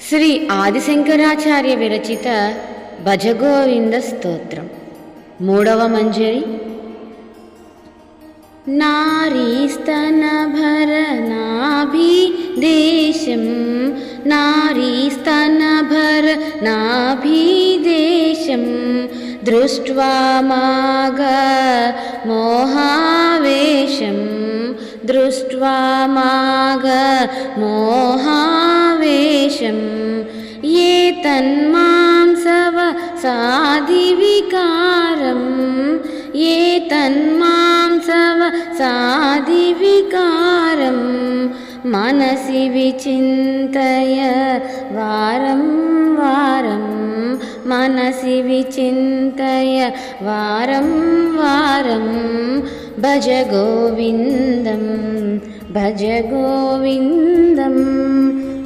శ్రీ ఆదిశంకరాచార్య విరచిత భజగోవింద స్తోత్రం. మూడవ మంజరి. నారీస్తనభరనాభిదేశం నారీస్తనభరనాభిదేశం దృష్ట్వా మాఘ మోహావేశం దృష్ట్వా మాఘ మోహావేశం ఏ తన్మాంసవ సాధివికారం ఏ తన్మాంసవ సాధివికారం మనసి విచింతయ వారం వారం మనసి విచింతయ వారం వారం భజ గోవిందం భజ గోవిందం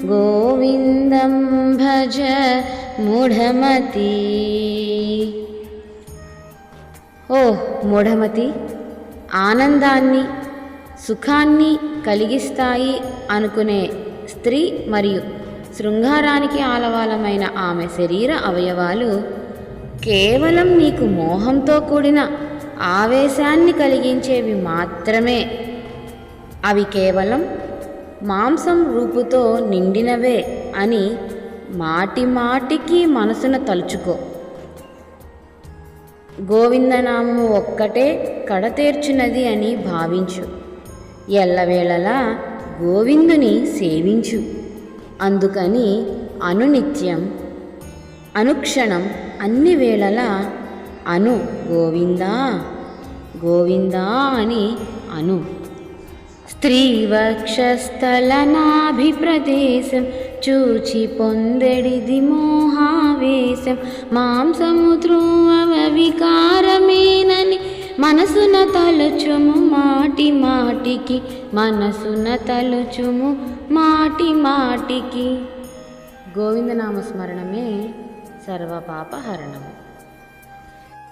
గోవిందం భజ మూఢమతి. ఓ మూఢమతి, ఆనందాన్ని సుఖాన్ని కలిగిస్తాయి అనుకునే స్త్రీ మరియు శృంగారానికి ఆలవాలమైన ఆమె శరీర అవయవాలు కేవలం నీకు మోహంతో కూడిన ఆవేశాన్ని కలిగించేవి మాత్రమే. అవి కేవలం మాంసం రూపుతో నిండినవే అని మాటి మాటికి మనసున తలుచుకో. గోవిందనామము ఒక్కటే కడతేర్చున్నది అని భావించు. ఎల్లవేళలా గోవిందుని సేవించు. అందుకని అనునిత్యం అనుక్షణం అన్ని వేళలా అను గోవిందా గోవిందా అని అను. స్త్రీవక్షస్థలనాభిప్రదేశం చూచి పొందెడిది మోహావేశం మాంసము ధ్రువ వికారమేనని మనసున తలుచుము మాటి మాటికి మనసున తలుచుము మాటి మాటికి. గోవిందనామస్మరణమే సర్వపాపహరణము.